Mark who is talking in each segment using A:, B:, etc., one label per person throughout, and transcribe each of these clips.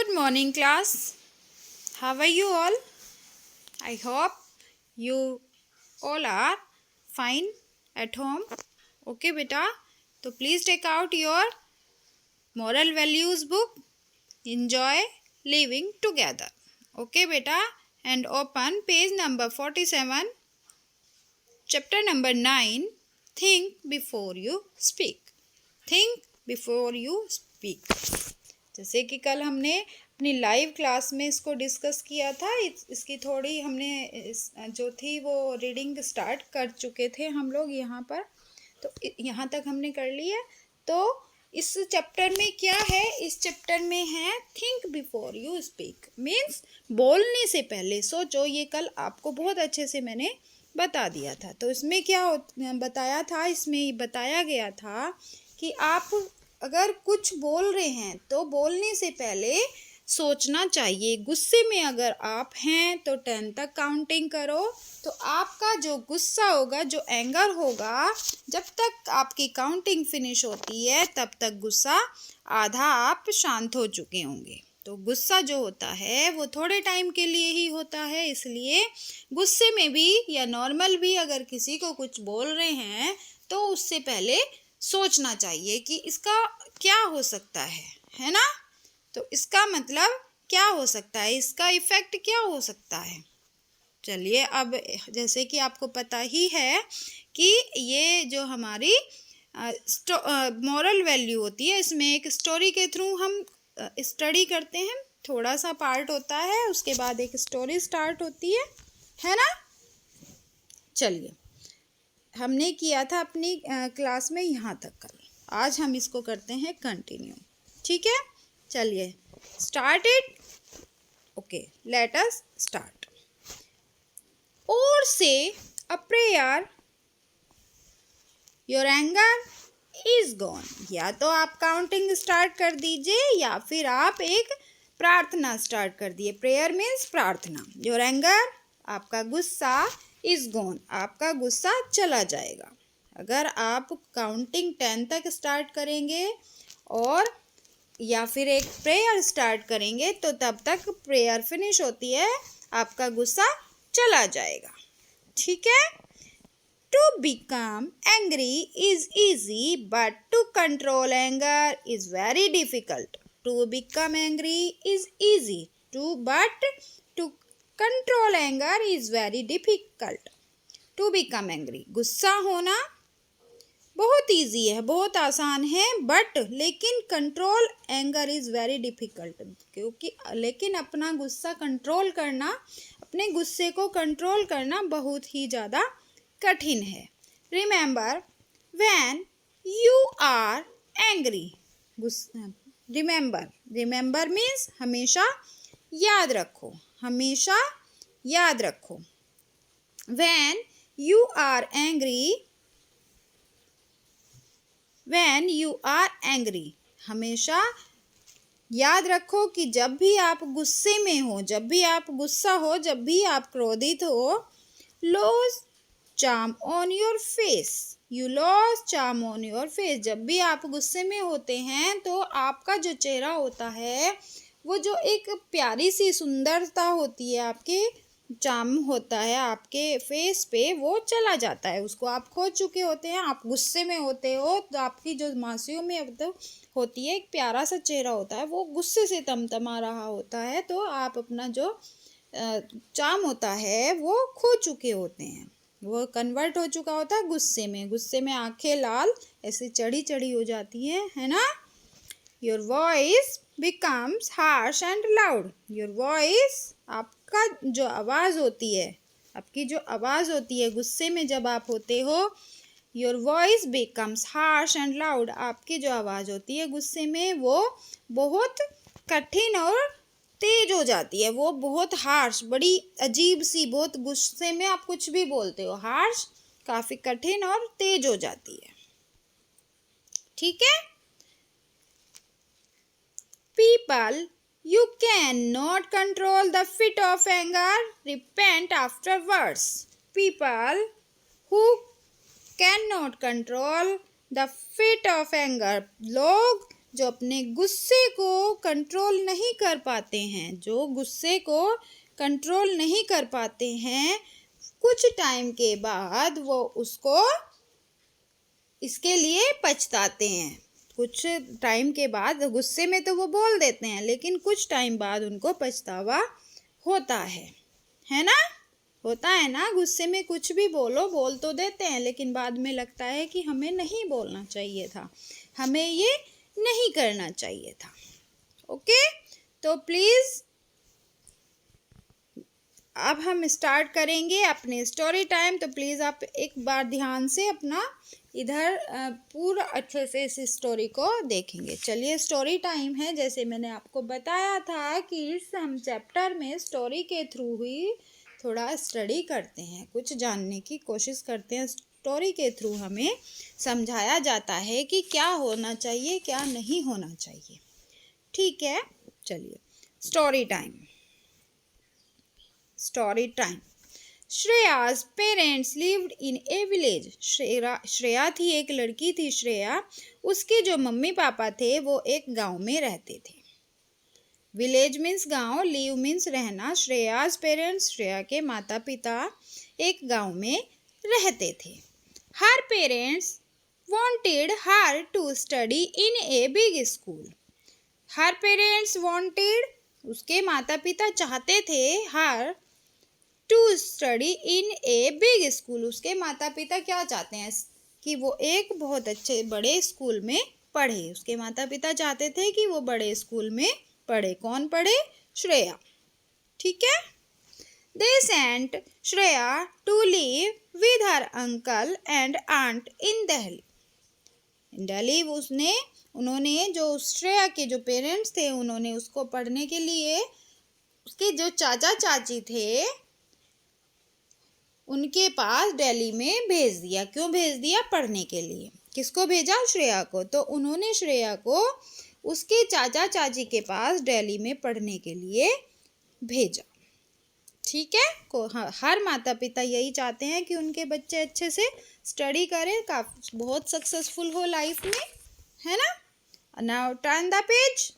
A: Good morning, class. How are you all? I hope you all are fine at home. Okay, beta. So please take out your moral values book. Enjoy living together. Okay, beta. And open page number 47, chapter number 9. Think before you speak. Think before you speak. जैसे कि कल हमने अपनी live class में इसको discuss किया था, इसकी थोड़ी हमने जो थी वो रीडिंग स्टार्ट कर चुके थे हम लोग यहाँ पर, तो यहाँ तक हमने कर लिया। तो इस चैप्टर में क्या है, इस चैप्टर में है think before you speak, means बोलने से पहले सोचो। ये कल आपको बहुत अच्छे से मैंने बता दिया था। तो इसमें क्या बताया था, इसमें बताया गया था कि आप अगर कुछ बोल रहे हैं तो बोलने से पहले सोचना चाहिए। गुस्से में अगर आप हैं तो 10 तक काउंटिंग करो, तो आपका जो गुस्सा होगा, जो एंगर होगा, जब तक आपकी काउंटिंग फिनिश होती है तब तक गुस्सा आधा आप शांत हो चुके होंगे। तो गुस्सा जो होता है वो थोड़े टाइम के लिए ही होता है, इसलिए गुस्से में भी या नॉर्मल भी अगर किसी को कुछ बोल रहे हैं तो उससे पहले सोचना चाहिए कि इसका क्या हो सकता है ना। तो इसका मतलब क्या हो सकता है, इसका इफ़ेक्ट क्या हो सकता है। चलिए, अब जैसे कि आपको पता ही है कि ये जो हमारी मॉरल वैल्यू होती है, इसमें एक स्टोरी के थ्रू हम स्टडी करते हैं। थोड़ा सा पार्ट होता है, उसके बाद एक स्टोरी स्टार्ट होती है ना। चलिए, हमने किया था अपनी क्लास में यहाँ तक कल, आज हम इसको करते हैं कंटिन्यू। ठीक है, चलिए start it. Okay, let us start. और से a prayer your anger is gone. या तो आप काउंटिंग स्टार्ट कर दीजिए या फिर आप एक प्रार्थना स्टार्ट कर दिए। प्रेयर मीन्स प्रार्थना। योर एंगर, आपका गुस्सा, इज गॉन, आपका गुस्सा चला जाएगा। अगर आप काउंटिंग 10 तक स्टार्ट करेंगे और या फिर एक प्रेयर स्टार्ट करेंगे तो तब तक प्रेयर फिनिश होती है, आपका गुस्सा चला जाएगा। ठीक है। To become angry is easy but to control anger is very difficult. To become angry is easy but to control anger is very difficult. To become angry, गुस्सा होना बहुत इजी है, बहुत आसान है, बट लेकिन control anger is very difficult, क्योंकि लेकिन अपना गुस्सा कंट्रोल करना, अपने गुस्से को कंट्रोल करना बहुत ही ज़्यादा कठिन है। Remember when you are angry, remember means हमेशा याद रखो, हमेशा याद रखो। When you are angry, when you are angry, हमेशा याद रखो कि जब भी आप गुस्से में हो, जब भी आप गुस्सा हो, जब भी आप क्रोधित हो, loss charm on your face, you loss charm on your face. जब भी आप गुस्से में होते हैं तो आपका जो चेहरा होता है, वो जो एक प्यारी सी सुंदरता होती है, आपके चार्म होता है आपके फेस पे, वो चला जाता है, उसको आप खो चुके होते हैं। आप गुस्से में होते हो तो आपकी जो मांसों में अब तो होती है, एक प्यारा सा चेहरा होता है, वो गुस्से से तमतमा रहा होता है, तो आप अपना जो चार्म होता है वो खो चुके होते हैं, वो कन्वर्ट हो चुका होता है गुस्से में। गुस्से में आंखें लाल ऐसे चढ़ी चढ़ी हो जाती हैं, है ना। Your voice becomes harsh and loud. Your voice, आपका जो आवाज़ होती है, आपकी जो आवाज़ होती है गुस्से में जब आप होते हो, your voice becomes harsh and loud, आपकी जो आवाज़ होती है गुस्से में वो बहुत कठिन और तेज हो जाती है, वो बहुत हार्श, बड़ी अजीब सी, बहुत गुस्से में आप कुछ भी बोलते हो, हार्श, काफ़ी कठिन और तेज हो जाती है। ठीक है। People, you cannot control the fit of anger, repent afterwards. People who cannot control the fit of anger, लोग जो अपने गुस्से को कंट्रोल नहीं कर पाते हैं, जो गुस्से को कंट्रोल नहीं कर पाते हैं, कुछ टाइम के बाद वो उसको इसके लिए पछताते हैं। कुछ टाइम के बाद गुस्से में तो वो बोल देते हैं, लेकिन कुछ टाइम बाद उनको पछतावा होता है ना? होता है ना, गुस्से में कुछ भी बोल तो देते हैं, लेकिन बाद में लगता है कि हमें नहीं बोलना चाहिए था, हमें ये नहीं करना चाहिए था। ओके, तो प्लीज़ अब हम स्टार्ट करेंगे अपने स्टोरी टाइम। तो प्लीज़ आप एक बार ध्यान से अपना इधर पूरा अच्छे से इस स्टोरी को देखेंगे। चलिए, स्टोरी टाइम है। जैसे मैंने आपको बताया था कि इस हम चैप्टर में स्टोरी के थ्रू ही थोड़ा स्टडी करते हैं, कुछ जानने की कोशिश करते हैं। स्टोरी के थ्रू हमें समझाया जाता है कि क्या होना चाहिए, क्या नहीं होना चाहिए। ठीक है, चलिए story time. Story time. Shreya's parents lived in a village. Shreya थी, एक लड़की थी श्रेया। उसके जो मम्मी पापा थे वो एक गांव में रहते थे। विलेज मीन्स गांव, लिव मीन्स रहना। श्रेया's पेरेंट्स, श्रेया के माता पिता एक गांव में रहते थे। Her parents wanted her to study in a big school. Her parents wanted, उसके माता पिता चाहते थे, her to study in a big school. उसके माता पिता क्या चाहते हैं कि वो एक बहुत अच्छे बड़े स्कूल में पढ़े। उसके माता पिता चाहते थे कि वो बड़े स्कूल में पढ़े। कौन पढ़े? श्रेया। ठीक है। They sent Shreya to live with her uncle and aunt in Delhi. उन्होंने जो श्रेया के जो पेरेंट्स थे, उन्होंने उसको पढ़ने के लिए उसके जो चाचा चाची थे उनके पास दिल्ली में भेज दिया। क्यों भेज दिया? पढ़ने के लिए। किसको भेजा? श्रेया को। तो उन्होंने श्रेया को उसके चाचा चाची के पास दिल्ली में पढ़ने के लिए भेजा। ठीक है। हर माता पिता यही चाहते हैं कि उनके बच्चे अच्छे से स्टडी करें, बहुत सक्सेसफुल हो लाइफ में, है ना? Now turn the page.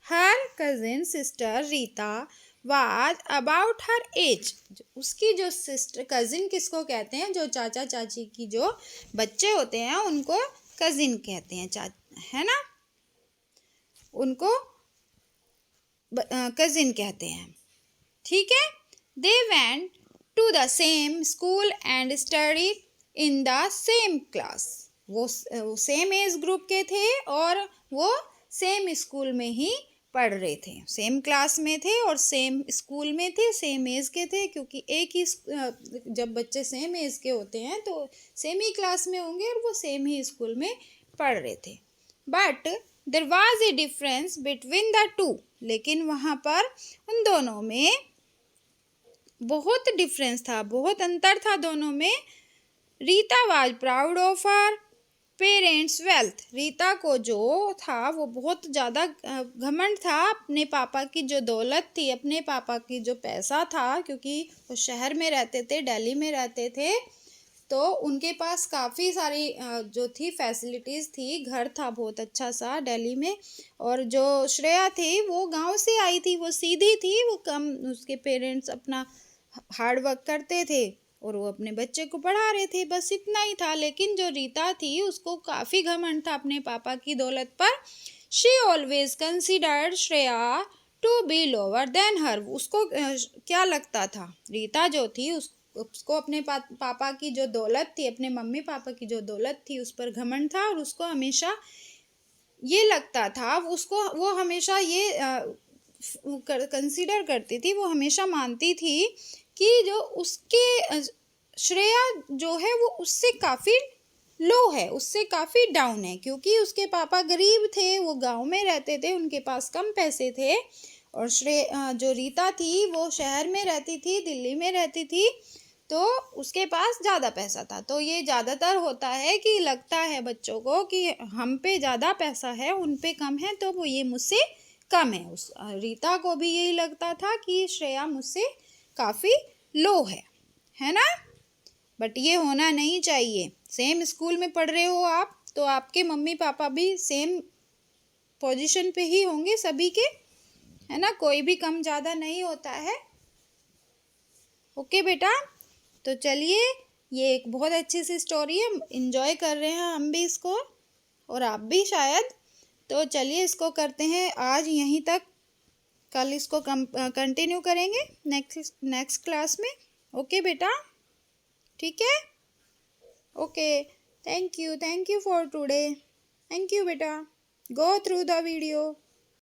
A: Her cousin sister Rita was about her age. उसकी जो सिस्टर, कजिन किसको कहते हैं? जो चाचा चाची की जो बच्चे होते हैं उनको कजिन कहते हैं, है ना? उनको कजिन कहते हैं। ठीक है। They went to the same school and studied in the same class. वो सेम एज ग्रुप के थे और वो सेम स्कूल में ही पढ़ रहे थे, सेम क्लास में थे और सेम स्कूल में थे, सेम एज के थे। क्योंकि एक ही जब बच्चे सेम एज के होते हैं तो सेम ही क्लास में होंगे और वो सेम ही स्कूल में पढ़ रहे थे। But there was a difference between the two. लेकिन वहाँ पर उन दोनों में बहुत डिफरेंस था, बहुत अंतर था दोनों में। Rita was proud of her parents wealth. Rita को जो था वो बहुत ज़्यादा घमंड था अपने पापा की जो दौलत थी, अपने पापा की जो पैसा था। क्योंकि वो शहर में रहते थे, दिल्ली में रहते थे, तो उनके पास काफ़ी सारी जो थी फैसिलिटीज़ थी। घर था बहुत अच्छा सा दिल्ली में। और जो श्रेया थी वो गांव से आई थी, वो सीधी थी, वो कम, उसके पेरेंट्स अपना हार्ड वर्क करते थे और वो अपने बच्चे को पढ़ा रहे थे, बस इतना ही था। लेकिन जो रीता थी उसको काफ़ी घमंड था अपने पापा की दौलत पर। She always considered Shreya to be lower than her. उसको क्या लगता था? रीता जो थी उसको अपने पापा की जो दौलत थी, अपने मम्मी पापा की जो दौलत थी उस पर घमंड था। और उसको हमेशा ये लगता था, वो हमेशा ये कंसिडर करती थी, वो हमेशा मानती थी कि जो उसके श्रेया जो है वो उससे काफ़ी लो है, उससे काफ़ी डाउन है। क्योंकि उसके पापा गरीब थे, वो गांव में रहते थे, उनके पास कम पैसे थे। और जो रीता थी वो शहर में रहती थी, दिल्ली में रहती थी, तो उसके पास ज़्यादा पैसा था। तो ये ज़्यादातर होता है कि लगता है बच्चों को कि हम पे ज़्यादा पैसा है, उन पे कम है, तो वो ये मुझसे कम है। उस रीता को भी यही लगता था कि श्रेया मुझसे काफ़ी लो है ना? बट ये होना नहीं चाहिए। सेम स्कूल में पढ़ रहे हो आप, तो आपके मम्मी पापा भी सेम पोजीशन पे ही होंगे सभी के, है ना, कोई भी कम ज़्यादा नहीं होता है। ओके बेटा, तो चलिए, ये एक बहुत अच्छी सी स्टोरी है, इंजॉय कर रहे हैं हम भी इसको, और आप भी शायद। तो चलिए इसको करते हैं आज यहीं तक, कल इसको कंटिन्यू करेंगे नेक्स्ट क्लास में। ओके बेटा, ठीक है, okay, thank you for today, thank you बेटा, गो थ्रू द वीडियो।